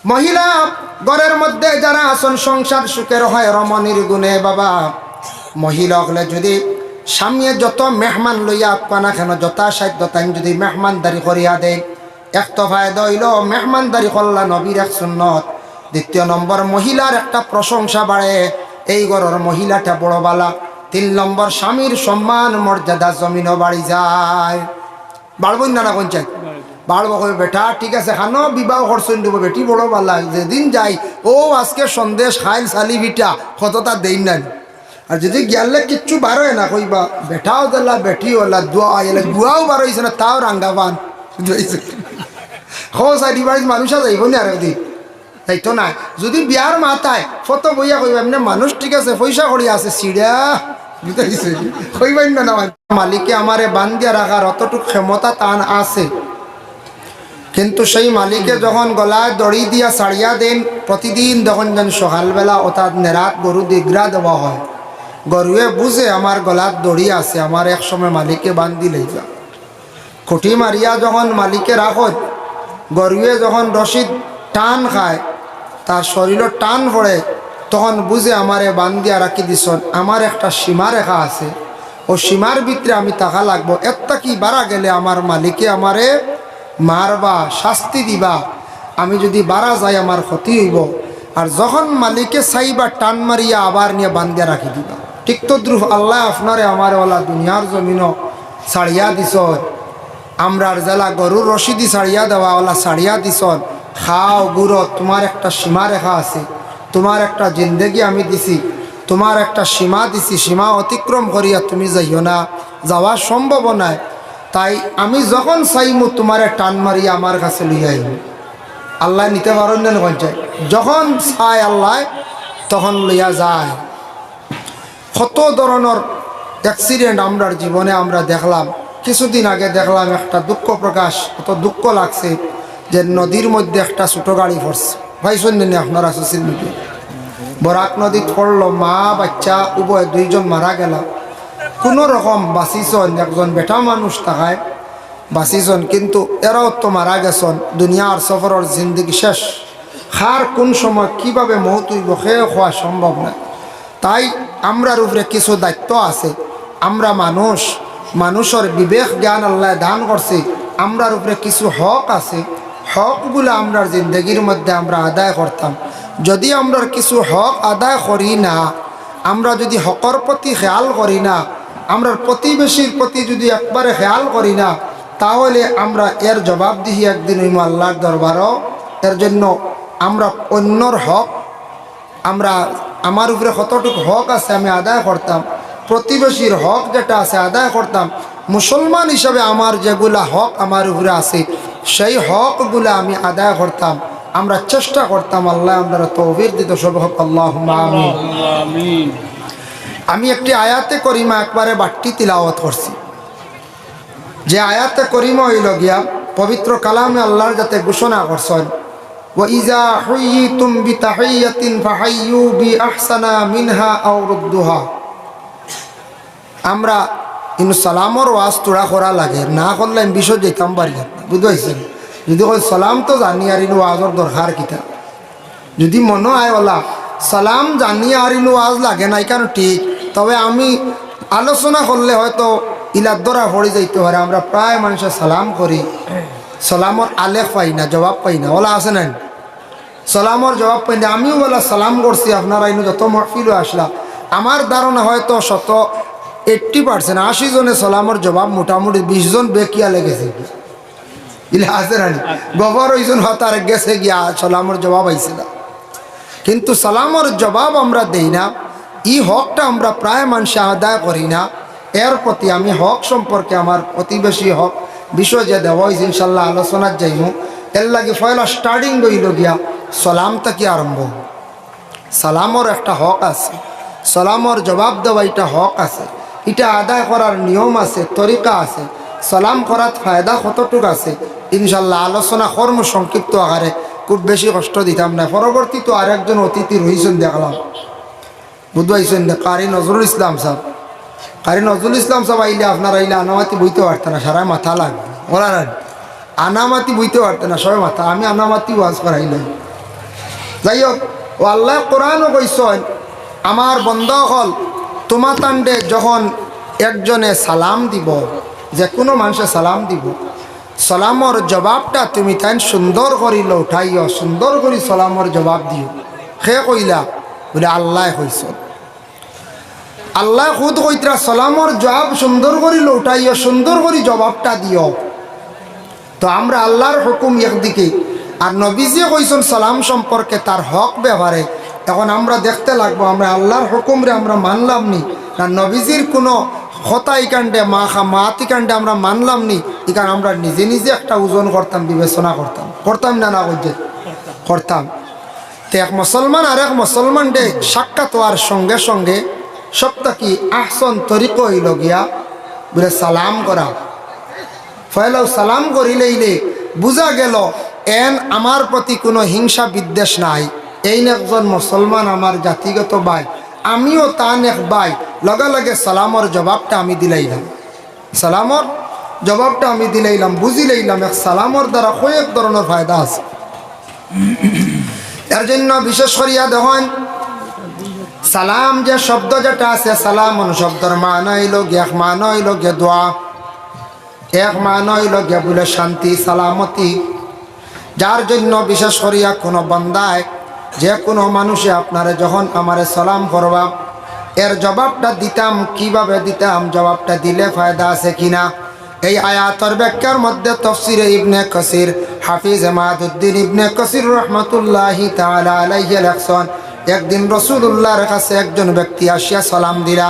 মহিলা ঘরের মধ্যে যারা আসন সংসার সুখের হয় রমণীর গুণে বাবা, মহিলা হলে যদি স্বামী যত মেহমান লইয়া আপা না কেন যথাসাধ্য টাইম যদি মেহমানদারি করিয়া দেয়, এক তো ফায়দা হইল মেহমানদারি করলা নবীর এক সুন্নত। দ্বিতীয় নম্বর মহিলার একটা প্রশংসা বাড়ে, এই ঘরের মহিলাটা বড় বালা। 3 নম্বর স্বামীর সম্মান মর্যাদা জমিনও বাড়ি যায়। বাড়বই না না পঞ্চায়েত বাড়বো কবে বেটা ঠিক আছে খানো বিবাহ করছেন দেবো বেটি বড় বালা। যেদিন যাই ও আজকে সন্দেশ খাইল চালি ভিটা কতটা দেই নাই। আর যদি গেলে কিচ্ছু বার হয় না কইবা বেটাও দিলা বেটি ওলা দোয়া এলে গুয়াও বার হয়েছে না তাও রাঙ্গা পান চারি বাড়ির মানুষ যাইব নি আর দিন তাইতো না। যদি বিয়ার মাথায় ফটো বইয়া কইবা এমনি মানুষ ঠিক আছে পয়সা করি আছে সিঁড়া বুঝাইছে কইবেন না। মালিকে আমারে বান্ধিয়া রাখার অতটুকু ক্ষমতা তান আছে, কিন্তু সেই মালিকে যখন গলায় দড়ি দিয়া ছাড়িয়া দেন, প্রতিদিন যখন যেন সকালবেলা অর্থাৎ নেরাত গরু দিগরা দেওয়া হয়, গরুয়ে বুঝে আমার গলার দড়ি আছে, আমার এক সময় মালিকে বান্ধি লইবা। খুঁটি মারিয়া যখন মালিকে রাখত, গরুয়ে যখন রশিদ টান খায় তার শরীরও টান পড়ে, তখন বুঝে আমারে বান্ধিয়া রাখি দিস, আমার একটা সীমা রেখা আছে, ও সীমার ভিতরে আমি টাকা লাগবো। একটা কি বাড়া গেলে আমার মালিকে আমারে মারবা শাস্তি দিবা, আমি যদি বাড়া যাই আমার ক্ষতি হইব। আর যখন মালিকে চাইবা টান মারিয়া আবার নিয়ে বান্ধিয়া রাখি দিবা। ঠিক তো দ্রুপ আল্লাহ আপনারে আমার ওলা দুনিয়ার জমিনও ছাড়িয়া দিস, আমরার জেলা গরুর রশিদি ছাড়িয়া দেওয়া ওলা ছাড়িয়া দিস। খাও গুড়ো, তোমার একটা সীমা রেখা আছে, তোমার একটা জিন্দেগি আমি দিছি, তোমার একটা সীমা দিছি, সীমা অতিক্রম করিয়া তুমি যাইও না, যাওয়া সম্ভব নয়। তাই আমি যখন চাইমু তোমারে টান মারিয়া আমার কাছে লইয়া আইব। আল্লাহ নিতে পারেন না পঞ্চায়েত যখন চায় আল্লাহ তখন লইয়া যায়। কত ধরনের অ্যাক্সিডেন্ট আমরার জীবনে আমরা দেখলাম। কিছুদিন আগে দেখলাম একটা দুঃখ প্রকাশ, কত দুঃখ লাগছে যে নদীর মধ্যে একটা ছোটো গাড়ি পড়ছে। ভাই শুনলেন আপনারা সোশ্যাল মিডিয়া, বরাক নদী পড়লো, মা বাচ্চা উভয় 2 জন মারা গেল। কোনো রকম বাঁচিছন, একজন বেটা মানুষ থাকায় বাঁচিছন, কিন্তু এরাও তো মারা গেছন। দুনিয়ার সফরের জিন্দগি শেষ, খার কোন সময় কিভাবে মৌত হইব সে হওয়া সম্ভব নয়। তাই আমরার উপরে কিছু দায়িত্ব আছে। আমরা মানুষ, মানুষের বিবেক জ্ঞান আল্লাহ দান করছে, আমরার উপরে কিছু হক আছে। হকগুলো আমরার জিন্দগির মধ্যে আমরা আদায় করতাম। যদি আমরার কিছু হক আদায় করি না, আমরা যদি হকর প্রতি খেয়াল করি না, আমরার প্রতিবেশীর প্রতি যদি একবারে খেয়াল করি না, তাহলে আমরা এর জবাবদিহি একদিন হইম আল্লাহর দরবারও। এর জন্য আমরা অন্যর হক, আমরা আমার উপরে কতটুকু হক আছে আমি আদায় করতাম, প্রতিবেশীর হক যেটা আছে আদায় করতাম। মুসলমান হিসাবে আমার যেগুলা হক আমার উপরে আছে সেই হকগুলা আমি আদায় করতাম, আমরা চেষ্টা করতাম। আল্লাহ আমরা তৌফিক দিত সব হক, আল্লাহুম্মা আমিন। আমি একটি আয়াতে করিমা একবারে বাট্টি তিলাওয়াত করছি। যে আয়াতে করিমা হইল গিয়া পবিত্র কালামে আল্লাহর যাতে ঘোষণা করছেন, ওয়াইজা হুইয়িতুম বিতাহিয়াতিন ফাহাইয়ু বিআহসানা মিনহা আও রুদ্দুহা। আমরা কিন্তু সালামর ওয়াজ তোড়া করা লাগে, না করলে আমি বিষয় যেতাম পারি না, বুঝতে পারছেন? যদি কই সালাম তো জানি আর ইনু ওয়াজর দরকার কিতা, যদি মনে হয় ওলা সালাম জানিয়ে আর ইনু ওয়াজ লাগে না, কেন ঠিক। তবে আমি আলোচনা করলে হয়তো ইলার দ্বারা পড়ে যাইতে পারে। আমরা প্রায় মানুষের সালাম করি, সালামর আলেখ পাই না, জবাব পাই না, ওলা আছে না সালামর জবাব পাই না। আমিও বলা সালাম করছি, আপনারা ইনু যত মহফিলও আসলা, আমার ধারণা হয়তো 80% 80 জনে সালামর জবাব মোটামুটি 20 জন বেকিয়া লেগেছে ইলে আছে না গোবর ওইজন হতার গেছে গিয়া সালামর জবাব আইছে না। কিন্তু সালামর জবাব আমরা দেই না, এই হকটা আমরা প্রায় মানুষ আদায় করি না। এর প্রতি আমি হক সম্পর্কে আমার প্রতিবেশী হক বিষয় যে দেওয়া হয়েছে ইনশাল্লাহ আলোচনার যাইমু। এর লাগে পয়লা স্টার্টিং রইল গিয়া সালাম থেকে আরম্ভ। সালামর একটা হক আছে, সালামর জবাব দেওয়া এটা হক আছে, এটা আদায় করার নিয়ম আছে, তরিকা আছে। সালাম করার ফায়দা কতটুকু আছে ইনশাল্লাহ আলোচনা কর্ম সংক্ষিপ্ত আকারে, খুব বেশি কষ্ট দিতাম না। পরবর্তী তো আরেকজন অতিথি রয়েছেন দেখলাম, বুঝবাইছেন না, কারি নজরুল ইসলাম সাহেব। কারি নজরুল ইসলাম সাহেব আইলে আপনার আইলে আনামাতি বইতে পারতেন না, সারা মাথা লাগবে ওরা আনামাতি বইতে পারতেন না, সবাই মাথা। আমি আনামাতি ওয়াজ করাইলাম, যাই হোক, ও আল্লাহ কোরআনও কইছেন আমার বন্ধ হল তোমার তান্ডে যখন একজনে সালাম দিব, যে কোনো মানুষে সালাম দিব, সালামর জবাবটা তুমি তাই সুন্দর করিল উঠাইও, সুন্দর করি সালামর জবাব দিও। সে কইলা বলে আল্লাহ কইস, আল্লাহ খুদ কইতরা সালামর জবাব সুন্দর করিল উঠাইও, সুন্দর করি জবাবটা দিও। তো আমরা আল্লাহর হুকুম একদিকে, আর নবীজি কইছেন সালাম সম্পর্কে তার হক ব্যবহারে। এখন আমরা দেখতে লাগবো আমরা আল্লাহর হুকুমরে আমরা মানলাম নি না নবীজির কোনো কথা ইকাণ্ডে মাতি কাণ্ডে আমরা মানলাম নি, ইকান আমরা নিজে নিজে একটা ওজন করতাম, বিবেচনা করতাম না না করতাম। তো এক মুসলমান আর এক মুসলমান ডে সাক্ষাৎ হওয়ার সঙ্গে সঙ্গে সবটা কি আহসন তরিক হইল গিয়া বলে সালাম করা। ফয়লাও সালাম করিলেইলে বুঝা গেল এন আমার প্রতি কোনো হিংসা বিদ্বেষ নাই, এই একজন মুসলমান আমার জাতিগত ভাই, আমিও তান এক ভাই, লগে লগে সালামর জবাবটা আমি দিলাইলাম, সালামর জবাবটা আমি দিলাইলাম, বুঝি লইলাম এক সালামর দ্বারা কয়েক ধরনের ফায়দা আছে। এর জন্য বিশেষ করিয়া দেখেন সালাম যে শব্দ যেটা আছে, সালাম শব্দর মানা হইল গিয়া, এক মানা হইল গিয়া দোয়া, এক মানা হইল গিয়া বলে শান্তি সালামতি। যার জন্য বিশেষ করিয়া কোনো বান্দায় যে কোনো মানুষে আপনারে যখন আমারে সালাম করবা, এর জবাবটা দিতাম, কিভাবে দিতাম, জবাবটা দিলে ফায়দা আছে কিনা, এই আয়াতের ব্যাখ্যার মধ্যে তাফসীরে ইবনে কাসির হাফিজ মাদউদ্দিন ইবনে কাসির রাহমাতুল্লাহি তাআলা আলাইহি লেখছেন, একদিন রাসূলুল্লাহর কাছে একজন ব্যক্তি আসিয়া সালাম দিলা,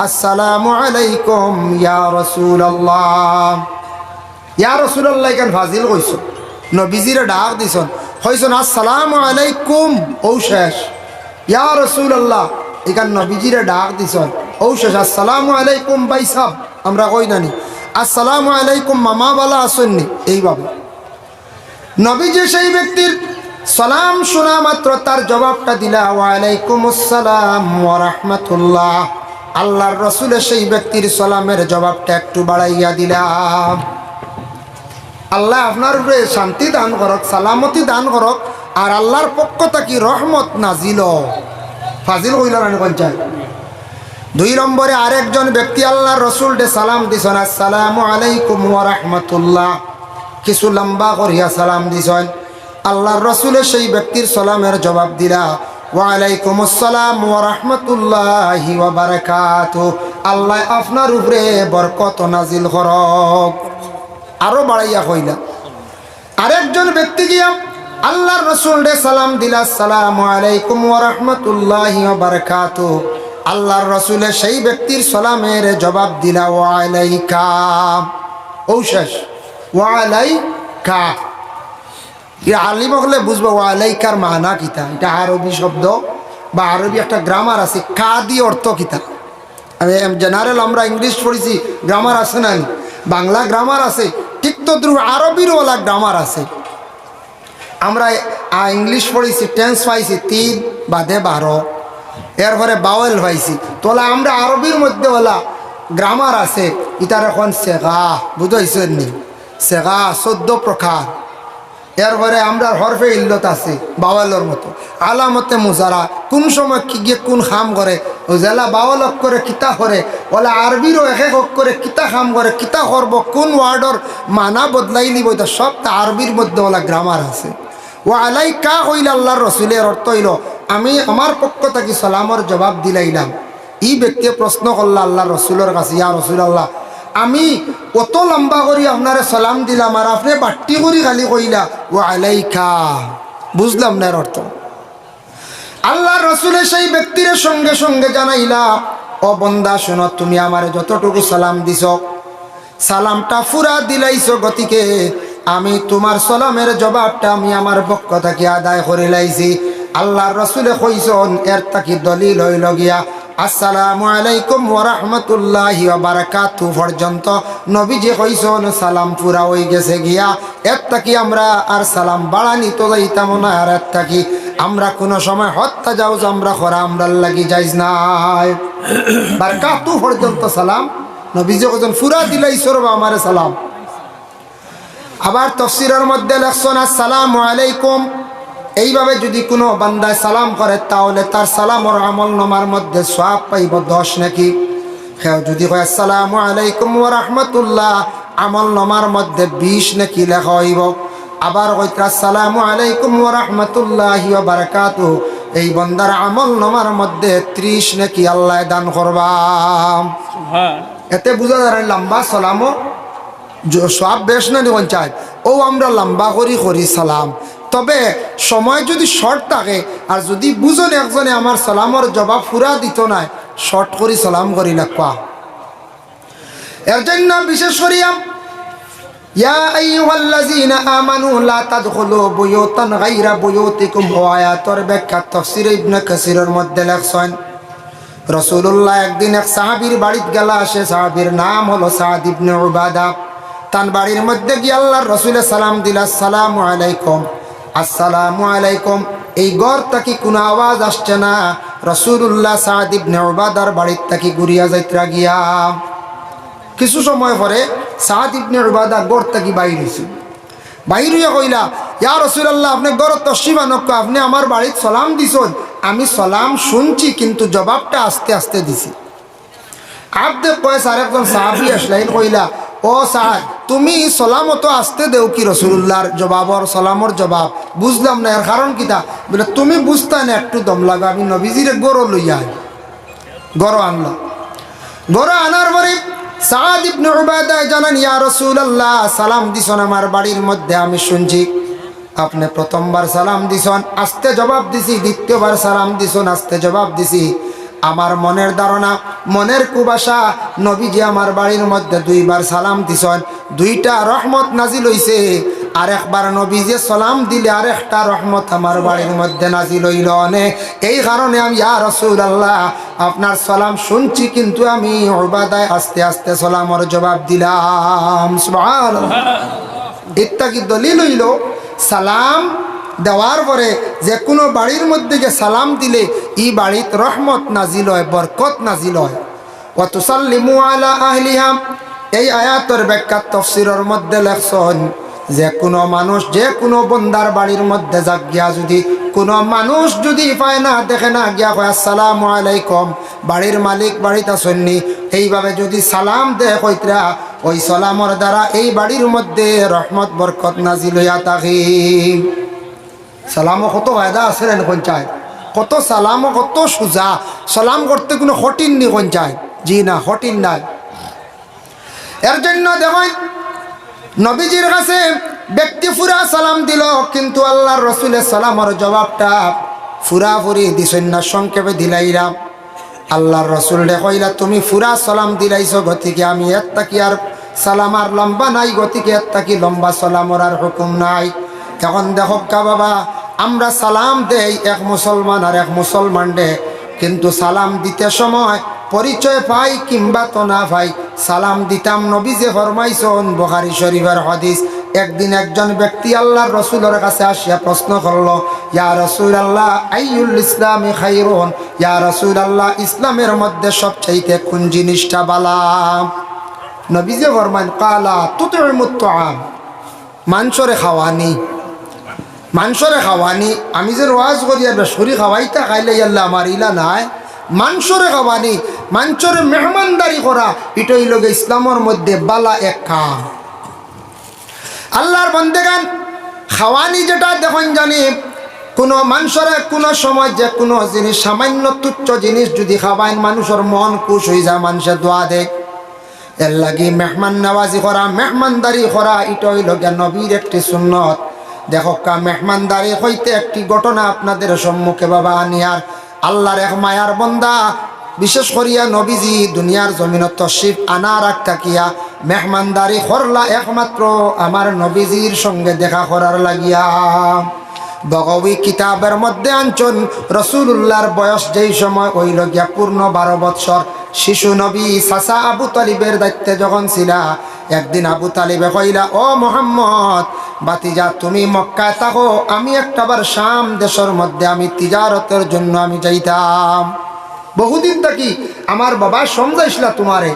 আসসালামু আলাইকুম ইয়া রাসূলুল্লাহ। ইয়া রাসূলুল্লাহ কেন ফাজিল কইছো, নবীজিরে ডাক দিছন, কইছন আসসালামু আলাইকুম, ও শেষ। ইয়া রাসূলুল্লাহ এখান নবীজিরে ডাক দিছন, ও শেষ। আসসালামু আলাইকুম ভাই সাহেব আমরা কই নানি, আসসালামু আলাইকুম মামা বালা আসেননি, এইভাবে। নবীজি সেই ব্যক্তির সালাম শোনা মাত্র তার জবাবটা দিলা ওয়ালাইকুম আসসালাম ওয়া রাহমাতুল্লাহ। আল্লাহর রাসূল সেই ব্যক্তির সালামের জবাবটা একটু বাড়াইয়া দিলাম। আল্লাহ আপনার উপরে শান্তি দান করক, সালামতি দান করক, আর আল্লাহর পক্ষ থেকে রহমত নাজিল ফাজিল হইল না পঞ্চায়েত। 2 নম্বরে আরেকজন ব্যক্তি আল্লাহর রাসূল ডে সালাম দিছেন, আসসালামু আলাইকুম ওয়া রাহমাতুল্লাহ, কিছু লম্বা করিয়া সালাম দিছেন। আল্লাহর রাসূলের সেই ব্যক্তির সালামের জবাব দিলা ওয়ালাইকুম আসসালাম ওয়া রাহমাতুল্লাহি ওয়া বারাকাতুহু, আল্লাহ আপনার উপরে বরকত নাজিল করক। আরো বাড়াইয়া কইলা। আরেকজন ব্যক্তি গিয়া আল্লাহর রাসূল ডে সালাম দিলা, আসসালামু আলাইকুম ওয়া রাহমাতুল্লাহি ওয়া বারাকাতুহু, আল্লাহর রাসূলের সেই ব্যক্তির সালামের জবাব দিলা ওয়ালাইকা, ও শেষ ওয়ালাইকা। আলিম হলে বুঝবো ওয়ালাইকার মানা কিতা, এটা আরবি শব্দ বা আরবি একটা গ্রামার আছে, কা দিয়ে অর্থ কিতা। আমি জেনারেল আমরা ইংলিশ পড়েছি, গ্রামার আছে না, বাংলা গ্রামার আছে, ঠিক তো আরবির ওলা গ্রামার আছে। আমরা ইংলিশ পড়েছি, টেন্স পাইছি 3 বাদে 12, এরপরে বাওয়েল পাইছি, তোলা আমরা আরবির মধ্যে ওলা গ্রামার আছে। ইটার এখন সেগা বুঝাইছেন নি, সেগা 14 প্রকার। এরপরে আমরা হরফে ইল্লত আছে বাওয়ালের মতো, আলামতে মুজারা, কোন সময় কি গিয়ে কোন খাম করে, ও জেলা বাওয়াল করে কিতা করে, ওলা আরবিরও এক এক করে কিতা খাম করে, কিতা করবো, কোন ওয়ার্ডর মানা বদলাই নিব, এটা সব তা আরবির মধ্যে ওলা গ্রামার আছে। ও আলাইকা হইল আল্লাহর রাসূলের অর্থ হইল আমি আমার পক্ষ থেকে সালামর জবাব দিলাইলাম। এই ব্যক্তি প্রশ্ন করল আল্লাহর রাসূলের কাছে, ইয়া রাসূলুল্লাহ আমি কত লম্বা করি আপনারে সালাম দিলাম, আর আপনি বাট্টি করি খালি কইলা ওয়ালাইকা, বুঝলাম না এর অর্থ। আল্লাহর রাসূলের সেই ব্যক্তির সঙ্গে সঙ্গে জানাইলা, ও বন্দা শোনো, তুমি আমারে যতটুকু সালাম দিছ, সালামটা ফুরা দিলাইছো, গতিকে আমি তোমার সালামের জবাবটা আমি আমার পক্ষ থেকে আদায় করে লাইছি। আল্লাহর রাসূলে কইছেন এর তাকি দলিল হইল গিয়া আসসালামু আলাইকুম ওয়া রাহমাতুল্লাহি ওয়া বারাকাতুহু পর্যন্ত নবীজি কইছেন সালাম পুরা হয়ে গেছে গিয়া। এর তাকি আমরা আর সালাম বাড়ানি তো যাইতাম না, আর এর তাকি আমরা কোনো সময় হত্যা যাও আমরা করা আমরার লাগি যাইজ নাই। বারাকাতুহু পর্যন্ত সালাম নবীজি কইছেন পুরা দিলাইছো রে আমারে সালাম। আবার তাফসীরের মধ্যে লেখছেন আসসালামু আলাইকুম এইভাবে যদি কোনো বান্দায় সালাম করে তাহলে তার সালামর আমল নামার মধ্যে সওয়াব পাইব 10 নাকি। কেউ যদি কয় আসসালামু আলাইকুম ওয়া রাহমাতুল্লাহ, আমল নামার মধ্যে 20 নাকি লেখা হইব। আবার কইতা আসসালামু আলাইকুম ওয়া রাহমাতুল্লাহি ওয়া বারাকাতুহু, এই বান্দার আমল নামার মধ্যে 30 নাকি আল্লাহ দান করবা। এতে বুঝা যায় লম্বা সালামও সব বেশ না দেখুন চাই ও আমরা লম্বা করি সালাম। তবে সময় যদি শর্ট থাকে আর যদি বুঝন একজনে আমার সালামর জবাব পুরা দিত না, শর্ট করি সালাম করি লাগবা। এর জন্য বিশেষ করিয়া ইয়া আইয়ুহাল্লাযীনা আমানু লা তাদখুলু বুয়ুতান গায়রা বুয়ুতিকুম, আয়াতের ব্যাখ্যা তাফসীর ইবনে কাসিরের মধ্যে লেখছেন রাসূলুল্লাহ একদিন এক সাহাবীর বাড়িতে গেলা। সে সাহাবীর নাম হলো সাদ ইবনে উবাদা। তার বাড়ির মধ্যে গিয়ে আল্লাহর রাসূলে সালাম দিলা, আসসালামু আলাইকুম, আসসালামু আলাইকুম। এই ঘর থেকে কোনো আওয়াজ আসছে না। রাসূলুল্লাহ সাদ ইবনে উবাদার বাড়ির থেকে ঘুরিয়া যাইত্রা গিয়া কিছু সময় পরে সাদ ইবনে উবাদা ঘর থেকে বাইর হইছে। বাইর হইয়া কইলা, ইয়া রাসূলুল্লাহ, আপনি ঘর তশরিফ আনক, আপনি আমার বাড়িতে সালাম দিছেন, আমি সালাম শুনছি কিন্তু জবাবটা আস্তে আস্তে দিছি। আব্দে কয়েস আরেকজন সাহাবী আসলেন, কইলা, ও সাদ, তুমি সালামও তো আসতে দেও কি রাসূলুল্লাহর জবাবর সালামর জবাব? বুঝলাম না এর কারণ কিতা? বলে তুমি বুঝতা না, একটু দম লাগা, আমি নবীজিরে গরো লইয়া গরো আনলাম। গরো আনার পরে সাদ ইবনে উবাদা জানান, ইয়া রাসূলুল্লাহ, সালাম দিছন আমার বাড়ির মধ্যে, আমি শুনছি আপনি প্রথমবার সালাম দিছন, আস্তে জবাব দিছি, দ্বিতীয়বার সালাম দিছন, আস্তে জবাব দিছি। আমার মনের ধারণা, মনের কুবাসা, নবীজি আমার বাড়ির মধ্যে 2 বার সালাম দিছন, 2টা রহমত নাজিল হইছে। আর একবার নবীজি সালাম দিলে আরেকটা রহমত আমার বাড়ির মধ্যে নাজিল হইল। এই কারণে আমি ইয়া রাসূলুল্লাহ আপনার সালাম শুনছি কিন্তু আমি উবাদায় আস্তে আস্তে সালামের জবাব দিলাম। সুবহানাল্লাহ। এটা কি দলিল হইল সালাম দেওয়ার পরে যে কোনো বাড়ির মধ্যে যে সালাম দিলে ই বাড়িতে রহমত নাজিল হয়, বরকত নাজিল হয়। ওয়া তুসাল্লিমু আলা আহলিহা, এই আয়াতের ব্যাখ্যা তাফসীরের মধ্যে লেখছেন যে কোনো মানুষ যে কোনো বন্দার বাড়ির মধ্যে যাক গিয়া যদি কোনো মানুষ যদি পায় না, দেখে না, গিয়া কয় আসসালামু আলাইকুম, বাড়ির মালিক বাড়িতে আসেননি, এইভাবে যদি সালাম দেয় কইতরা, ওই সালামর দ্বারা এই বাড়ির মধ্যে রহমত বরকত নাজিল হইয়া থাকে। সালামও কত ফায়দা আছে রে পঞ্চায়েত, কত সালামও কত সোজা, সালাম করতে কোনো কঠিন নি পঞ্চায়েত, জি না, কঠিন নাই। এর জন্য দেখেন নবীজির কাছে ব্যক্তি ফুরা সালাম দিল কিন্তু আল্লাহর রাসূলের সালামের জবাবটা ফুরাফুরি দিছেন না, সংক্ষেপে দিলাইরা। আল্লাহর রাসূল কইলা, তুমি ফুরা সালাম দিলাইছো, গতিকে আমি একটা কি আর সালাম আর লম্বা নাই, গতিকে একটা কি লম্বা সালামর আর হুকুম নাই। এখন দেখো কা বাবা, আমরা সালাম দেই এক মুসলমান আর এক মুসলমান ডে, কিন্তু সালাম দিতে সময় পরিচয় পাই কিংবা তো না পাই, সালাম দিতাম। নবী যে ফরমাইছেন, বুখারী শরীফের হাদিস, একদিন একজন ব্যক্তি আল্লাহর রাসূলের কাছে আসিয়া প্রশ্ন করলো, ইয়া রাসূলুল্লাহ আইয়ুল ইসলামি খায়রুন, ইয়া রাসূলুল্লাহ ইসলামের মধ্যে সবচাইতে কোন জিনিসটা ভালো? নবী যে ফরমান, কালা তুতইমুত তুআম, মাংসরে খাওয়ানি, মাংসরে খাওয়ানি। আমি যে ওয়াজ করি আর শরীর খাওয়াইতা খাইলে আল্লাহ আমার ইলা নাই, মাংসরে খাওয়ানি, মাংসরে মেহমানদারি করা, এটাই লোক ইসলামের মধ্যে বালা এক কাম। আল্লাহর বন্দেগান খাওয়ানি যেটা দেখুন জানি, কোনো মানুষের কোনো সময় যে কোনো জিনিস, সামান্য তুচ্ছ জিনিস যদি খাওয়াইন, মানুষের মন খুশ হয়ে যায়, মানুষের দোয়া দেয়। এর লাগি মেহমান নওয়াজি করা, মেহমানদারি করা, এটা হইল নবীর একটি সুন্নত। দেখো কা মেহমানদারি হইতে একটি ঘটনা আপনাদের সম্মুখে বাবা আনিয়ার। আল্লাহর এক মায়ার বন্দা, বিশেষ করিয়া নবীজি দুনিয়ার জমিনত তশরিফ আনার আগ থাকিয়া মেহমানদারি করলা একমাত্র আমার নবীজির সঙ্গে দেখা করার লাগিয়া। বগবী কিতাবের মধ্যে আনছন রাসূলুল্লাহর বয়স যেই সময় হইল গিয়া পূর্ণ 12 বৎসর, শিশু নবী চাচা আবু তালিবের দায়িত্বে যখন ছিলা, একদিন আবু তালিবে কইলা, ও মুহাম্মদ বাতিজা, তুমি মক্কায় থাকো, আমি একটাবার শাম দেশের মধ্যে আমি তিজারতের জন্য আমি যাইতাম। বহুদিন থাকি আমার বাবা সমঝাইছিলা তোমারে,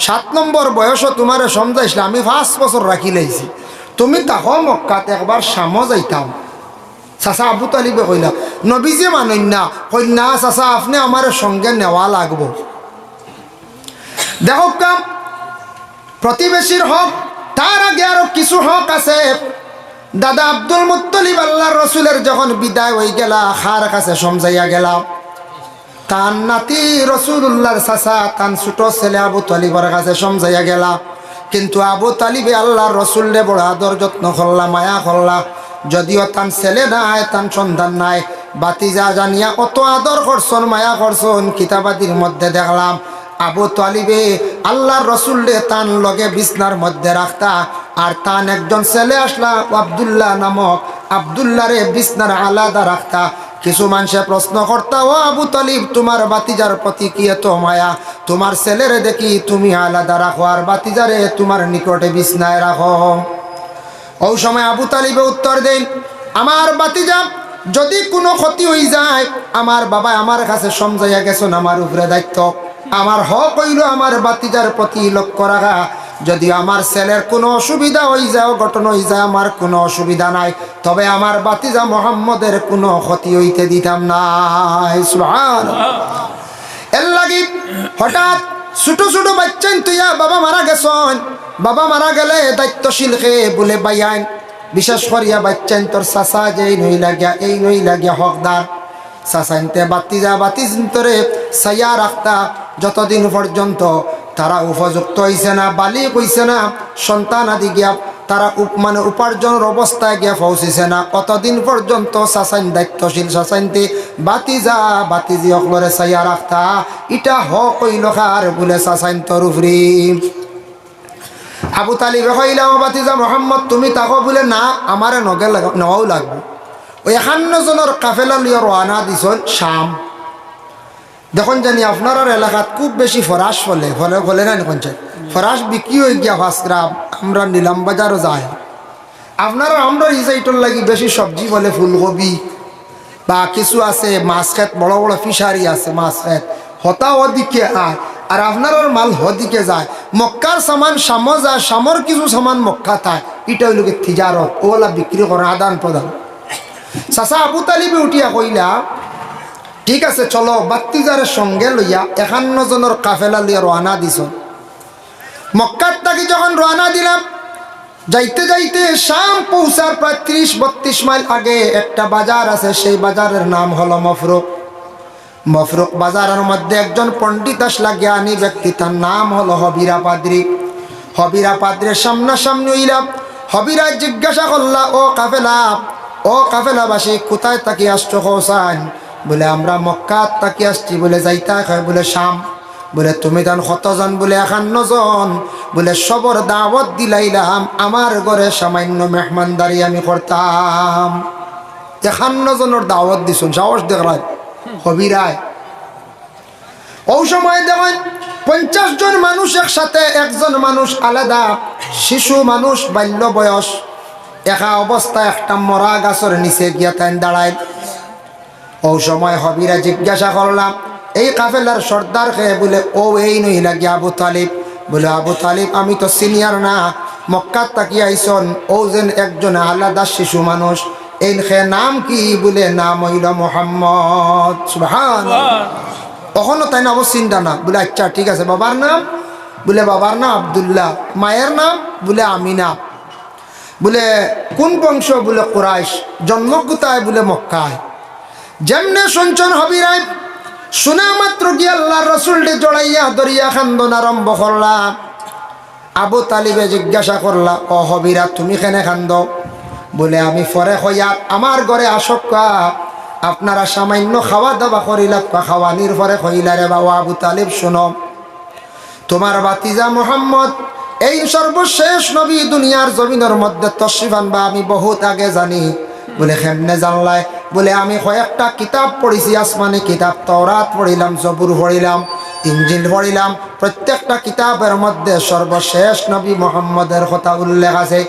7 নম্বর বয়সও তোমারে সমঝাইছিলা, আমি 5 বছর রাখি লাইছি, তুমি তাহো মক্কাতে একবার শামও যাইতাম। চাচা আবু তালিবে কইলা নবীজি মানই না, কই না চাচা আপনি আমার সঙ্গে নেওয়া লাগবো। দেখো কাম প্রতিবেশীর হক, তার আগে আরো কিছু হক আছে। দাদা আব্দুল মুত্তালিব আল্লাহর রসুলের যখন বিদায় হয়ে গেলা, খার কাছে সমঝাইয়া গেলা, তান নাতি রসুল্লাহর চাচা তান ছোট ছেলে আবু তালিবের কাছে সমঝাইয়া গেলা। কিন্তু আবু তালিবে আল্লাহর রসুলরে বড় আদর যত্ন করলা, মায়া করলা। যদিও তান ছেলে নাই, তান সন্তান নাই, বাতিজা জানিয়া অত আদর করছন, মায়া করছন। কিতাবাদির মধ্যে দেখলাম আবু তালিবে আল্লাহর রসুলরে তান লগে বিছনার মধ্যে রাখতা, আর তান একজন ছেলে আসলা আব্দুল্লাহ নামক, আব্দুল্লাহরে বিছনার আলাদা রাখতা। কিছু মানুষে প্রশ্ন করতা, ও আবু তালিব তোমার বাতিজার প্রতি কি এত মায়া? তোমার ছেলেরে দেখি তুমি আলাদা রাখো, আর বাতিজারে তোমার নিকটে বিছনায় রাখো। ওই সময় আবু তালিবে উত্তর দেন, আমার বাতিজা যদি কোনো ক্ষতি হয়ে যায়, আমার বাবা আমার কাছে সমঝাইয়া গেছেন, আমার উপরে দায়িত্ব, আমার হক হইল আমার বাতিজার প্রতি লক্ষ্য রাখা। যদি আমার ছেলের কোনো অসুবিধা হয়ে যায়, ঘটনা হয়ে যায়, আমার কোনো অসুবিধা নাই, তবে আমার বাতিজা মোহাম্মদের কোনো ক্ষতি হইতে দিতাম না। সুবহানাল্লাহ। এর লাগি হঠাৎ ছোট ছোট বাচ্চান তুইয়া বাবা মারা গেছেন, বাবা মারা গেলে দায়িত্বশীল কে বলে বাইয়ান, বিশেষ করিয়া বাচ্চান তোর চাচা যে নই লাগিয়া এই নই লাগিয়া হকদার। চাচাইনতে বাতিজা বাতিজন্তরে ছাইয়া রাখতা, যতদিন পর্যন্ত তারা উপযুক্ত হইছে না, বালিক হইছে না, সন্তান আদি গিয়া তারা মানে উপার্জনের অবস্থায় গিয়া পৌঁছিছে না, অতদিন পর্যন্ত চাচাইন দায়িত্বশীল চাচাইনতে বাতিজা বাতিজি অকলরে ছাইয়া রাখতা। ইটা হক হইল কার বলে চাচাইন তোর উপরি। আবু তালিবে কইলা, ও বাতিজা মোহাম্মদ তুমি তাকো বলে না, আমারে নগে নেওয়াও লাগবে। ওই 51 জনের কাফেলা লিয়ে রওনা দিছেন শাম। দেখুন জানি আপনার এলাকাত খুব বেশি ফরাস ফলে না কোনছে ফরাস বিক্রি হয়ে গিয়া ফাঁসরা, আমরা নিলাম বাজারও যায়। আপনারা আমরা এই সাইটর লাগি বেশি সবজি বলে ফুলকপি বা কিছু আছে, মাছ খেত বড় বড় ফিশারি আছে, মাছ খেত হতা ওদিকে আয়, আর আপনার মাল হদিকে যায়। মক্কার সামান সামো যায়, সামর কিছু সামান মক্কা থায়, এটা হইল তিজারত, ওলা বিক্রি করে আদান প্রদান। চাচা আবু তালিবে উঠিয়া কইলা, ঠিক আছে চলো, বাতিজারের সঙ্গে লইয়া 51 জনের কাফেলা লইয়া রওনা দিছ। মক্কার থাকি যখন রওনা দিলাম, যাইতে যাইতে শাম পৌঁছার প্রায় 30-32 মাইল আগে একটা বাজার আছে, সেই বাজারের নাম হলো মফরুক। মফরুক বাজারের মধ্যে একজন পণ্ডিত আসলা, জ্ঞানী ব্যক্তি, তার নাম হলো হবিরা পাদ্রী। হবিরা পাদ্রের সামনাসামনি হইলাম। হবিরা জিজ্ঞাসা করলা, ও কাফেলাবাসী কোথায় তাকি আসছো হোসান? বলে আমরা মক্কাত তাকি আসছি। বলে যাইতা খায়? বলে শাম। বলে তুমি তান কতজন? বলে 51 জন। বলে সবর দাওয়াত দিলাইলাম, আমার ঘরে সামান্য মেহমানদারি আমি করতাম। 51 জনের দাওয়াত দিছুন, সাহস দেখলাম হবিরায়। ওই সময় দেখেন 50 জন মানুষ একসাথে, একজন মানুষ আলাদা, শিশু মানুষ বাল্য বয়স, একা অবস্থা একটা মরা গাছের নিচে গিয়া তাই দাঁড়ায়। ওই সময় হবিরা জিজ্ঞাসা করলাম, এই কাফেলার সর্দার কে? বলে ও এই নই লাগে আবু তালিব। বলে আবু তালিব আমি তো সিনিয়র না, মক্কাত তাকিয়ে আইসন, ও যেন একজন আলাদা শিশু মানুষ, এই খে নাম কি? বলে নাম হইল মোহাম্মদ। সুবহানাল্লাহ। তখনও তাই না অবশ্য চিন্তা না। বলে আচ্ছা ঠিক আছে, বাবার নাম? বলে বাবার নাম আব্দুল্লাহ। মায়ের নাম? বলে আমিনা। বলে কোন বংশ? বলে কুরাইশ। জন্ম কোথায়? বলে মক্কায়। যেমনে শুনছেন হবিরাই, শোনা মাত্র গিয়ে আল্লাহর রসুলকে জড়াইয়া দরিয়া খান্দন আরম্ভ করলাম। আবু তালিবে জিজ্ঞাসা করলা, ও হবিরা তুমি কেনে খান্দ? বলে আমি ফরে হইয়া আমার ঘরে আসক্কা, আপনারা সামান্য খাওয়া দাওয়া করিলা, খাওয়ানির পরে কইলা, রে বাবা আবু তালিব শোনো, তোমার বাতিজা মোহাম্মদ এই সর্বশেষ নবী দুনিয়ার জমিনের মধ্যে তশরিফ আনবা আমি বহুত আগে জানি। বলে কেমনে জানলাই? বলে আমি কয়েকটা কিতাব পড়েছি, আসমানি কিতাব, তাওরাত পড়িলাম, জবুর পড়িলাম, ইনজিল পড়িলাম। প্রত্যেকটা কিতাবের মধ্যে সর্বশেষ নবী মোহাম্মদের কথা উল্লেখ আছে।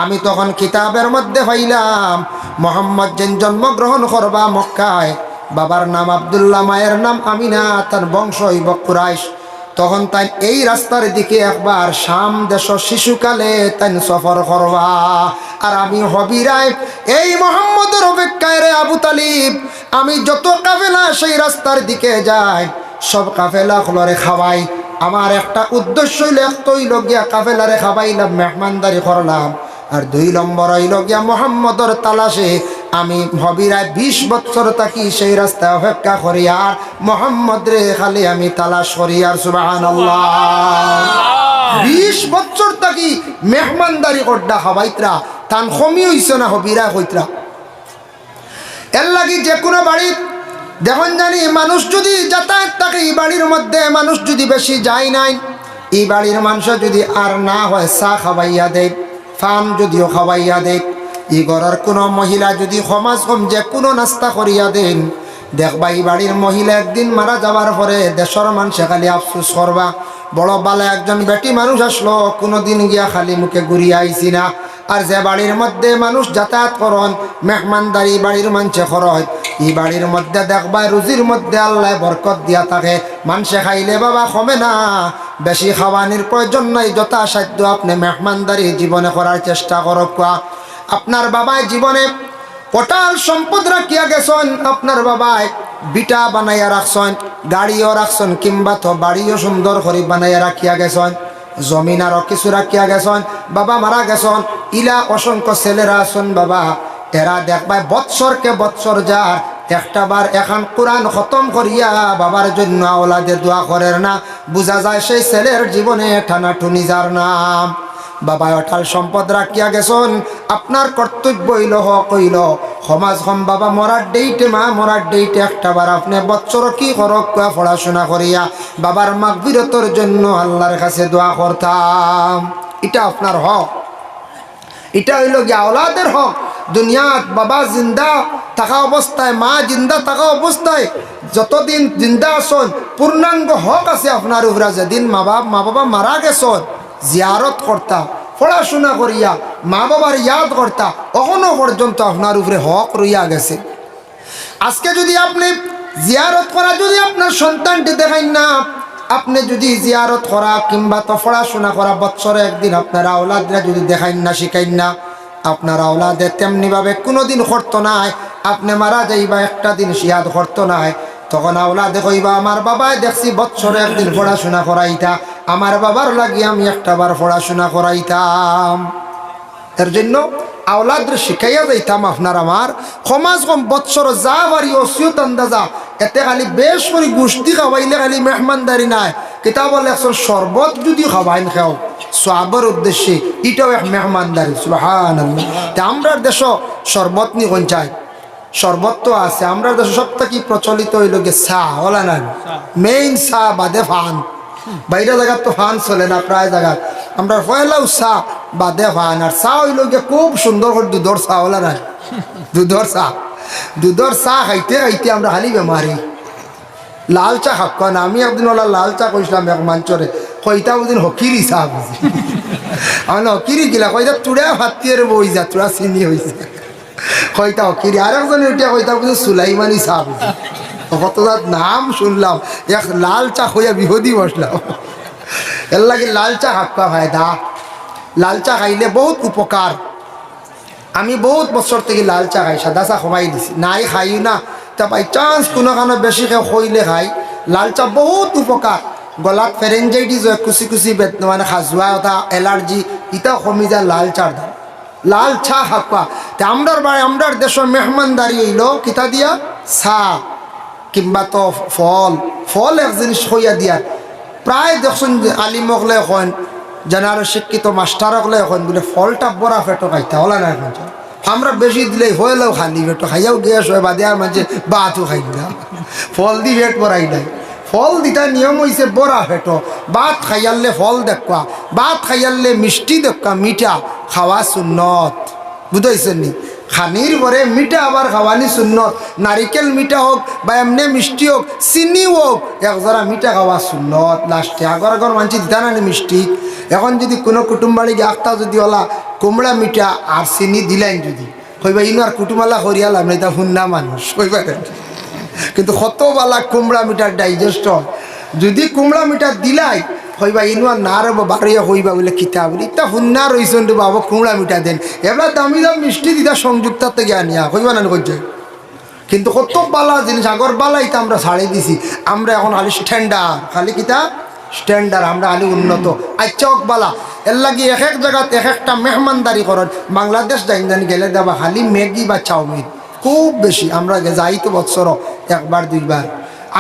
আমি তখন কিতাবের মধ্যে পাইলাম মোহাম্মদ যেন জন্মগ্রহণ করবা মক্কায়, বাবার নাম আব্দুল্লাহ, মায়ের নাম আমিনা, তার বংশ হইব কুরাইশ। তখন তাই এই রাস্তার দিকে একবার শাম দেশ শিশুকালে তাই সফর করবা। আর আমি হবিরায় এই মোহাম্মদের অপেক্ষায় রে আবু তালিব, আমি যত কাফেলা সেই রাস্তার দিকে যাই, সব কাফেলা খলরে খাওয়াই। আমার একটা উদ্দেশ্য হইল, এক হইল গিয়া কাফেলারে খাওয়াইলাম, মেহমানদারি করলাম। আর 2 নম্বর হইল গিয়া মোহাম্মদর তালাশে আমি হবিরায় 20 বছর থাকি সেই রাস্তায় অপেক্ষা করি, আর মোহাম্মদ রে খালি আমি তালাশ করি। আর সুবহানাল্লাহ, 20 বছর থাকি মেহমানদারি করডা খাওয়াইতরা, তান কমি হইছে না হবিরায় কইতরা। এর লাগি যে কোনো বাড়ি দেখুন জানি মানুষ যদি যাতায়াত থাকে, এই বাড়ির মধ্যে মানুষ যদি বেশি যায় নাই, এই বাড়ির মানুষ যদি আর না হয় চা খাওয়াইয়া দেয়, ফান যদিও খাওয়াইয়া দেয়, এই ঘরের কোনো মহিলা যদি সমাজ কম যে কোনো নাস্তা করিয়া দেন, দেখবা এই বাড়ির মহিলা একদিন মারা যাওয়ার পরে দেশের মানুষে খালি আফসোস করবা, বড় বালা একজন বেটি মানুষ আসলো, কোনোদিন গিয়া খালি মুখে ঘুরিয়া আইছি না। আর যে বাড়ির মধ্যে মানুষ যাতায়াত করন, মেহমানদারি বাড়ির মানুষে খরচ, এই বাড়ির মধ্যে দেখবা রুজির মধ্যে আল্লাহ বরকত দিয়া থাকে। মানুষে খাইলে বাবা কমে না, বেশি খাওয়ানির প্রয়োজন নাই, যথাসাধ্য আপনি মেহমানদারি জীবনে করার চেষ্টা করক। আপনার বাবাই জীবনে পটাল সম্পদ রাখিয়া গেছেন, আপনার বাবাই বিটা বানাইয়া রাখছেন, গাড়িও রাখছেন, কিংবা তো বাড়িও সুন্দর করে বানাইয়া রাখিয়া গেছেন, জমিন আরও কিছু রাখিয়া গেছেন, বাবা মারা গেছেন, ইলা অসংখ্য ছেলেরা আছেন বাবা, এরা দেখবাই বৎসরকে বৎসর যার একটা বার এখন কোরআন খতম করিয়া বাবার জন্য আওলাদের দোয়া করেন না, বোঝা যায় সেই ছেলের জীবনে টানাটুনি যার নাম। বাবা অটাল সম্পদ রাখিয়া গেছেন, আপনার কর্তব্য হইল হক হইল সমাজ হম বাবা মরার ডেইটে, মা মরার ডেইটে একটা বার আপনি বৎসর কি করক পড়াশোনা করিয়া বাবার মাগফিরতের জন্য আল্লাহর কাছে দোয়া করতাম। এটা আপনার হক, এটা হইল গিয়া আওলাদের হক। দুনিয়াত বাবা জিন্দা থাকা অবস্থায়, মা জিন্দা থাকা অবস্থায় যতদিন জিন্দা আসন পূর্ণাঙ্গ হক আছে আপনার উপরে। যেদিন মা বাবা মারা গেছেন জিয়ারত করতা, পড়াশোনা করিয়া মা বাবার ইয়াদ করতা, এখনো পর্যন্ত আপনার উপরে হক রইয়া গেছে। আজকে যদি আপনি জিয়ারত করা যদি আপনার সন্তানটি দেখাইন না, আপনি যদি জিয়ারত করা কিংবা তো পড়াশোনা করা বৎসরে একদিন আপনার আওলাদরা যদি দেখাইন না, শিখাইন না, আপনার আওলাদে তেমনিভাবে কোনোদিন করতো নাই। আপনি মারা যাইবা একটা দিন শিয়াদ করতো নাই, তখন আওলাদে কইবা আমার বাবাই দেখছি বৎসরে একদিন পড়াশোনা করাইতা, আমার বাবার লাগি আমি একটা বার পড়াশোনা করাইতাম। এর জন্য আওলাদের শিখাইয়া যাইতাম আপনার আমার সমাজ কম বৎসর যা বাড়ি অসিয়ত আন্দাজা, এতে খালি বেশ করে গোষ্ঠী খাওয়াইলে খালি মেহমানদারি নাই। কিতাব লেখছেন শরবত যদি খাওয়াইন খাও সওয়াবের উদ্দেশ্যে, এটাও এক মেহমানদারি। সুবহানাল্লাহ। তা আমরা দেশ শরবত নি কোন চাই, শরবত তো আছে আমরা দেশ সব থেকে প্রচলিত হইল গে চা, হলা না মেইন চা বাদে ফান, বাইরে জায়গা তো ফান চলে না প্রায় জায়গা, আমরা পয়লাও চা বাদে ফান। আর চা হইল গিয়ে খুব সুন্দর করে দুধর চা, হলা না দুধর চা খাইতে খাইতে আমরা হালি বেমারি। লাল চা খাক না, আমি একদিন ওলা লাল চা কইছিলাম এক মাঞ্চরে, কইতা ওদিন হকিরি চা বুঝি, আমার হকিরি গিলা কইতা তুড়া ভাতিয়ে বই যা তুড়া চিনি হয়েছে, কইতা হকিরি। আর একজন এটা কইতা বুঝি সুলাইমানি চা বুঝি, কত নাম শুনলাম, এক লাল চা হইয়া বিহদি বসলাম। এর লাগে লাল চা খাক্কা ফায়দা, লাল চা খাইলে বহুত উপকার। আমি বহুত বছর থেকে লাল চা খাই, সাদা চা কমাই দিছি, নাই খাইও না, তা বাই চান্স কোনো কারণে বেশি খইলে খাই। লাল চা বহুত উপকার, গলাত ফেরেঞ্জাইটিস হয়, কুচি কুচি মানে খাজুয়া ওটা এলার্জি ইটাও কমি যায় লাল চার দ্বারা। লাল চা খাক্কা তে আমরার বাড়ি আমরার দেশের মেহমানদারি হইল কিতা দিয়া চা কিংবা তো ফল, ফল এক জিনিস হইয়া দিয়া প্রায় দেখুন আলিমকলে এখন জানার শিক্ষিত মাস্টারকলে এখন বলে ফলটা বড়া ফেটো খাইতে হলা না। এখন আমরা বেশি দিলেই হইলেও খালি ফেটো খাইয়াও গ্যাস হয়, বাদে আর মাঝে বাতও খাই না, ফল দি পেট ভরাই নাই। ফল দিতা নিয়ম হয়েছে বড়া ফেটো, ভাত খাইয়ালে ফল দেখা, ভাত খাইয়ালে মিষ্টি দেখা, মিঠা খাওয়া সুন্নত, বুঝাইছেন নি? খানির পরে মিঠা আবার খাওয়ানি সুন্নত, নারিকেল মিঠা হোক বা এমনি মিষ্টি হোক, চিনি হোক, একজরা মিঠা খাওয়া সুন্নত। লাস্টে আগর আগর মানছি দিতা না মিষ্টি। এখন যদি কোনো কুটুম বাড়ি আখতা যদি ওলা কুমড়া মিঠা আর চিনি দিলেন যদি কইবা ইনো আর কুটুমালা করিয়ালাম না, এটা হুন্না মানুষ কইবা। কিন্তু কতবালা কুমড়া মিঠার ডাইজেস্ট হয়, যদি কুমড়া মিঠা দিলাই হইবা ইনুয়া না রব বাড়িয়া হইবা বলে খিতা বলি ইতা হুন্না রইছেন রে বাবা কুমড়া মিঠা দেন এবার দামি দাম মিষ্টি দিতা সংযুক্তার থেকে আনিয়া হইবা না করছে কিন্তু কত বালা জিনিস আগর বালা ইতা আমরা ছাড়ে দিছি আমরা এখন খালি স্ট্যান্ডার খালি কিতা স্ট্যান্ডার আমরা খালি উন্নত আচ্ছা হোক বালা এর লাগি এক এক জায়গাতে এক একটা মেহমানদারি করেন বাংলাদেশ যাই গেলে দেবা খালি ম্যাগি বা চাউমিন খুব বেশি আমরা যাই তো বৎসর একবার দুইবার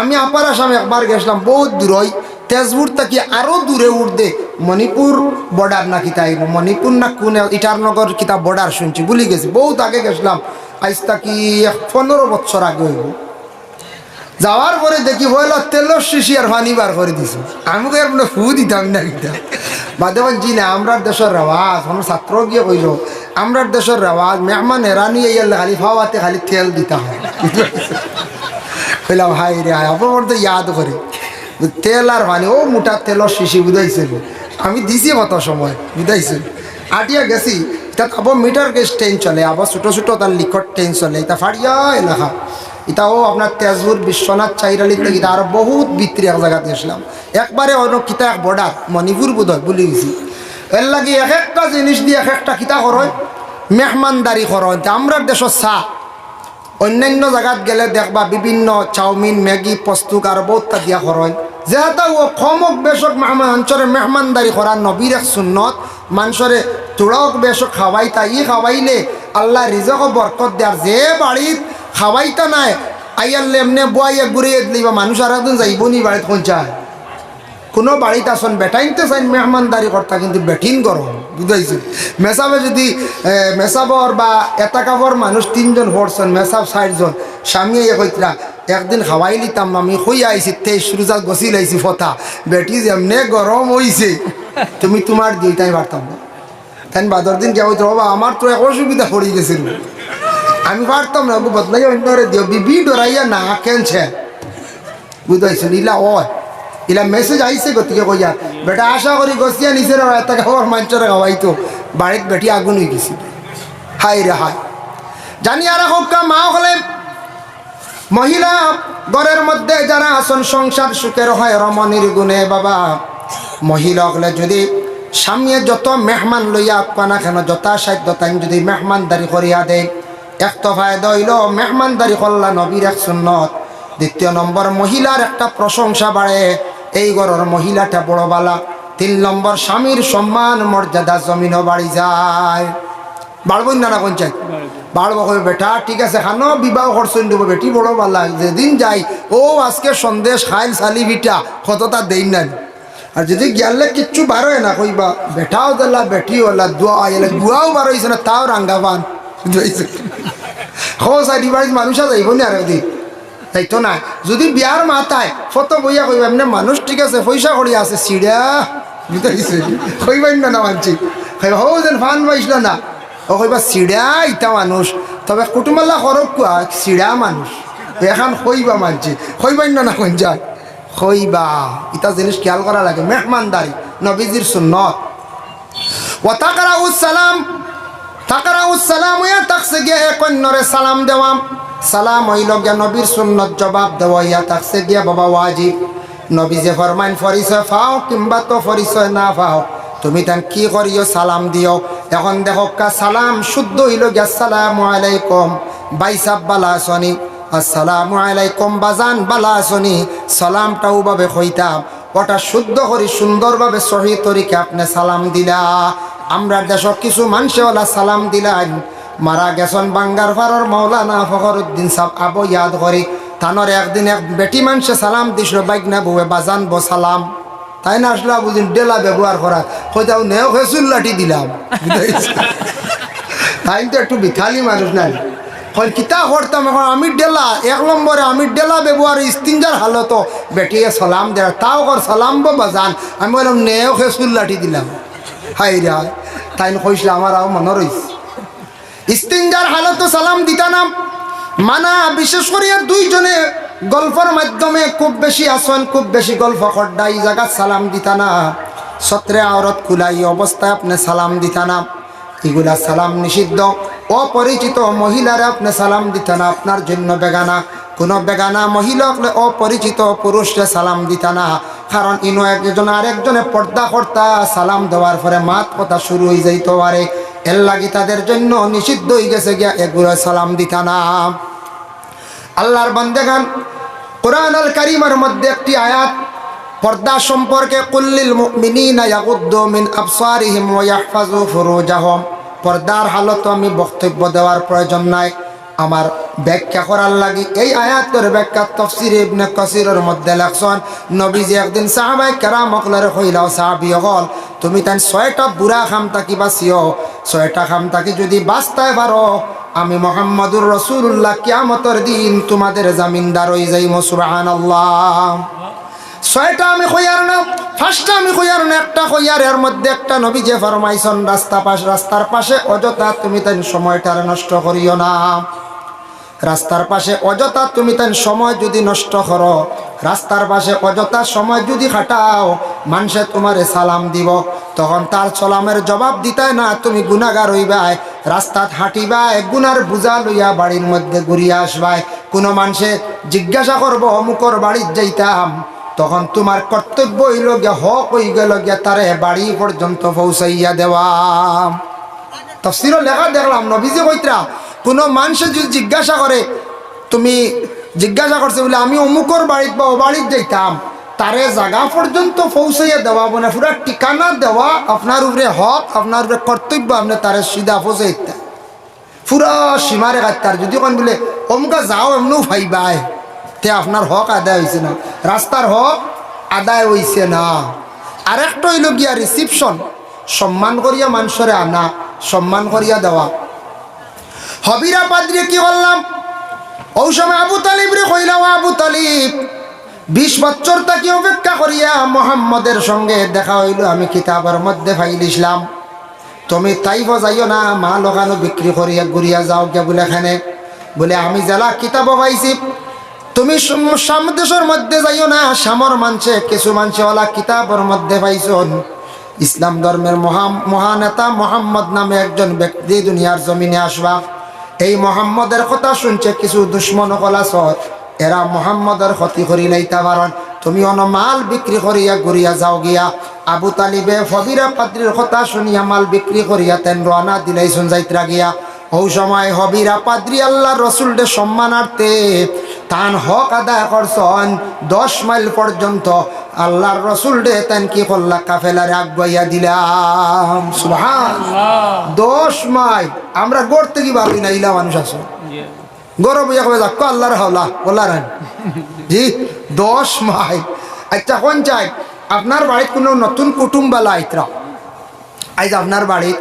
আমি আপার আসাম একবার গেছিলাম বহুত দূর ওই তেজপুর থেকে আরও দূরে উঠতে মণিপুর বর্ডার না কিতা আইব মণিপুর না কোন ইটারনগর কিতা বর্ডার শুনছি ভুলি গেছি বহুত আগে গেছিলাম আজ তাকি 15 বছর আগে হইব যাওয়ার পরে দেখি হইল তেলের শিশি আর পানি বার করে দিছে আমাকে আর ফু দিতাম না কিতা বাদে জি না আমরা দেশের রেওয়াজ আমার ছাত্র গিয়ে কইল আমরা দেশের রেওয়াজ মেহমান হেরানি ইয়ালে খালি খাওয়াতে খালি তেল দিতে হয় কইলাম হাই রে হাই আপনার তো ইয়াদ করে তেল আর পানি ও মোটা তেলের শিশি বুঝাইছে আমি দিছি কত সময় বুঝাইছে আটিয়া গেছি তাত আবার মিটার গ্যাস ট্রেন চলে আবার ছোটো ছোটো তার লিকট ট্রেন চলে এটা ফাড়িয়া এলাকা এটাও আপনার তেজপুর বিশ্বনাথ চাইরালি থেকে আর বহুত ভিতরে এক জায়গাতে গেছিলাম একবারে অন্য কিতা এক বর্ডার মণিপুর বোধহয় বলে গেছি এর লাগে এক একটা জিনিস দিয়ে এক একটা কিতা করয় মেহমানদারি করয় আমরা দেশের চাহ অন্যান্য জায়গাত গেলে দেখবা বিভিন্ন চাউমিন ম্যাগি প্রস্তুত আর বহুতটা দিয়া করয় যেহেতু ও কমক বেশক অঞ্চলের মেহমানদারি করা নবীর এক সুন্নত মানুষরে তোড়াওক বেশক খাওয়াইতা ই খাওয়াইলে আল্লাহ রিজক বরকত দেয়ার যে বাড়িত খাওয়াইতা নাই আইয়ালে এমনি বয়াইয়া ঘুরিয়ে দিলি বা মানুষ আর একদিন যাইব নি বাড়িত পৌঁছায় কোনো বাড়িতে আসন বেটাইনতে চাই মেহমানদারি কর্তা কিন্তু বেঠিন গরম বুঝাইছে মেসাবে যদি মেসাবর বা এটা কাপড় মানুষ 3 জন পড়ছেন মেসাব 60 জন স্বামী কইতরা একদিন খাওয়াই লিতাম আমি কই আইছি 23 রোজা গছি লাইছি ফতা বেটি যেমনে গরম হইছে তুমি তোমার দিইতাই পারতাম না তাই বাদর দিন কেউ বাবা আমার তো এক অসুবিধা পড়ে গেছিল আমি পারতাম না বদলাই অন্যরে দিও বিবি ডরাইয়া না কেনছে বুঝাইছে ইলা ইলা মেসেজ আইসে গতিকে কইয়া বেটা আশা করি গছিয়া নিচে এত খাবার মাঞ্চরে খাওয়াইতো বাড়িত বেটি আগুন হয়ে গেছি হাই রে হাই জানি আর হোক মা হলে মহিলা ঘরের মধ্যে যারা আসন সংসার সুখের হয় রমণীর গুণে বাবা মহিলা হলে যদি স্বামী যত মেহমান লইয়া আপানা কেন যথাসাধ্য তাই যদি মেহমানদারি করিয়া দেয় এক তো ফায়দা হইল মেহমানদারি করলা নবীর এক সুন্নত দ্বিতীয় নম্বর মহিলার একটা প্রশংসা বাড়ে এই ঘরের মহিলাটা বড় বালা 3 নম্বর স্বামীর সম্মান মর্যাদা জমিনও বাড়ি যায় বাড়বই না পঞ্চায়েত বাড়বো কবে বেটা ঠিক আছে খানো বিবাহ করছেন দেবো বেটি বড় বালা যেদিন যাই ও আজকে সন্দেশ খাইল চালি ভিটা কতটা দেই না আর যদি গেলে কিচ্ছু বারোয় না কইবা বেটাও দিলা বেটি ওলা দোয়া এলে গুয়াও বারোইছে না তাও রাঙ্গাবান হো চারি বাড়ির মানুষ যাইব না আর দিন তাইতো না যদি বিয়ার মাথায় ফটো বইয়া কইবা এমনি মানুষ ঠিক আছে পয়সা করি আছে সিঁড়া বুঝাইছে কইবাই না মানছি কইবা হো যেন ফান পাইছিল না ও কইবা সিঁড়া ইটা মানুষ তবে কুটুমাল্লা খরক কুয়া সিঁড়া মানুষ এখন কইবা মানছি কইবাই না কোন যায় কইবা ইটা জিনিস খেয়াল করা লাগে মেহমানদারি নবীজির সুন্নত ওয়া তাকরাউস সালাম ইয়া তাকসে গিয়া এক অন্যরে সালাম দেওয়া সালাম হইল গিয়া নবীর সুন্নত জবাব দেওয়া ইয়া তাকসে গিয়া বাবা ওয়াজিব নবী যে ফরমাইন পরিচয় পাও কিংবা তো পরিচয় না পাও তুমি তান কি করিও সালাম দিও এখন দেখো কা সালাম শুদ্ধ হইল গিয়া আসসালামু আলাইকুম বাইসাব বালা আসনি আসসালামু আলাইকুম বাজান বালা আসনি সালামটাও ভাবে কইতাম ওটা শুদ্ধ করি সুন্দরভাবে সহি তরিকে আপনি সালাম দিলা আমরা দেশক কিছু মানুষওয়ালা সালাম দিলাম মারা গেছন বাঙ্গার ফারর মৌলানা ফখরুদ্দিন সাহেব আবো ইয়াদ করি তানোর একদিন এক বেটি মানুষে সালাম দিছিল বাইকনা বউয়ে বাজান বো সালাম তাই না আসলে বুঝিন ডেলা ব্যবহার করা হয়তো নেও হেসুল লাঠি দিলাম তাই তো একটু বিথালি মানুষ নাই হয় কিতা করতাম এখন আমি ডেলা 1 নম্বরে আমি ডেলা ব্যবহার ইস্তিনজার হালত বেটিয়ে সালাম দেয় তাও কর সালাম বো বাজান আমি বললাম নেও হেসুল লাঠি দিলাম হাই রে তাই কইছিল আমার আও মনে রয়েছে ইস্তিনজার হালত সালাম দিতা না মানা বিশেষ করে 2 জনে গল্পের মাধ্যমে খুব বেশি আসন খুব বেশি গল্প করডা এই জায়গা সালাম দিতা না সত্রে আওরত খুলাই অবস্থায় আপনি সালাম দিতা না এগুলা সালাম নিষিদ্ধ অপরিচিত মহিলারা আপনি সালাম দিতা না আপনার জন্য বেগানা কোনো বেগানা মহিলা হলে অপরিচিত পুরুষকে সালাম দিতা না, কারণ ইনো একজন আরেকজনে পর্দা কর্তা সালাম দেওয়ার পরে মাত কথা শুরু হয়ে যাইতে পারে। এর লাগি তাদের জন্য নিষিদ্ধ হয়ে গেছে গিয়া এগুলো সালাম দিতা না। আল্লাহর বান্দেগান, কোরআন আল কারীমের মধ্যে একটি আয়াত পর্দা সম্পর্কে, কুল্লিল মুমিনিনা ইয়াগুদ্দু মিন আবসারিহিম ওয়া ইয়াহফাজু ফুরুজাহুম। পর্দার হালত আমি বক্তব্য দেওয়ার প্রয়োজন নাই, আমার ব্যাখ্যা করার লাগি এই আয়াতের ব্যাখ্যা তাফসীর ইবনে কাসিরের মধ্যে লেখছেন, নবীজি একদিন সাহাবায়ে কেরাম হকলরে কইলাও, সাহাবী হল তুমি তাই 6টা বুড়া খাম থাকি বাঁচিও, 6টা খাম থাকি যদি বাঁচতে পারো আমি মুহাম্মদুর রাসূলুল্লাহ কিয়ামতের দিন তোমাদের জামিনদার হয়ে যাইমু। সুবহানাল্লাহ। 6টা আমি কইয়ার না, 5টা আমি কইয়ার না, একটা কইয়ার। এর মধ্যে একটা নবী যে ফরমাইছেন, রাস্তার পাশে অযথা তুমি তাই সময়টা নষ্ট করিও না। রাস্তার পাশে অযথা তুমি তাই সময় যদি নষ্ট করো, রাস্তার পাশে অযথা সময় যদি খাটাও, মানুষে তোমারে সালাম দিব, তখন তার সালামের জবাব দিতে না তুমি গুনাহগার হইবাই। রাস্তাত হাঁটিবাই, গুনার বোঝা লইয়া বাড়ির মধ্যে ঘুরিয়া আসবাই। কোনো মানুষে জিজ্ঞাসা করবো অমুকর বাড়ির যাইতাম, তখন তোমার কর্তব্য হইল গিয়া, হক হয়ে গেল গিয়া তারে বাড়ি পর্যন্ত পৌঁছাইয়া দেওয়া। তাফসীরে লেখা দেখলাম নবীজি কইতরা, কোনো মানুষে যদি জিজ্ঞাসা করে, তুমি জিজ্ঞাসা করছে বলে আমি অমুকর বাড়িত বা ও বাড়িত যাইতাম, তারে জায়গা পর্যন্ত পৌঁছাইয়া দেওয়া, মানে পুরা ঠিকানা দেওয়া আপনার উপরে হক, আপনার উপরে কর্তব্য, আপনি তারে সিধা পৌঁছাইতে পুরা সীমারে কাটতার। যদি কোন বলে অমুকা যাও এমনও ভাইবাই, তে আপনার হক আদায় হয়েছে না, রাস্তার হক আদায় হয়েছে না। আরেকটা হইল গিয়া রিসিপশন, সম্মান করিয়া মানুষরে আনা, সম্মান করিয়া দেওয়া। হবিরা পাদ্রি কি করলাম, ওই সময় আবু তালিব রে কইলাম, আবু তালিব 20 বছর তাকে অপেক্ষা করিয়া মোহাম্মদের সঙ্গে দেখা হইল, আমি কিতাবের মধ্যে ফাইল ইসলাম, তুমি তাইফ যাইও না, মা লগানো বিক্রি করিয়া ঘুরিয়া যাও কে বলে এখানে বলে আমি জেলা কিতাবও পাইছি, তুমি শাম দেশের মধ্যে যাইও না, শামর মানছে কিছু মানছে ওলা কিতাবের মধ্যে পাইছন ইসলাম ধর্মের মহানেতা মোহাম্মদ নামে একজন ব্যক্তি দুনিয়ার জমিনে আসবা। এই মোহাম্মদের কথা শুনছে কিছু দুশ্মন কলাস, এরা মোহাম্মদের ক্ষতি করি লাইতে পারেন, তুমি অন মাল বিক্রি করিয়া ঘুরিয়া যাও গিয়া। আবু তালিবে হবিরা পাদ্রির কথা শুনিয়া মাল বিক্রি করিয়া তেন রানা দিলাইছুন যাইত্রা গিয়া। ও সময় হবিরা পাদ্রি আল্লাহর রসুলকে সম্মানার্থে তান হক আদায় করছেন 10 মাইল পর্যন্ত। আল্লাহর রসুলকে তেন কি করলা, কাফেলারে আগুয়াইয়া দিলাম। সুবহানাল্লাহ। 10 মাইল আমরা গড়তে কি পারবি না, ইলা মানুষ আছে গরব ইয়া কবে যাক আল্লাহর হাওলা বলার জি 10 মাইল। আচ্ছা কোন চাই আপনার বাড়িতে কোনো নতুন কুটুম্ব বালা আইতরা, আইজ আপনার বাড়িতে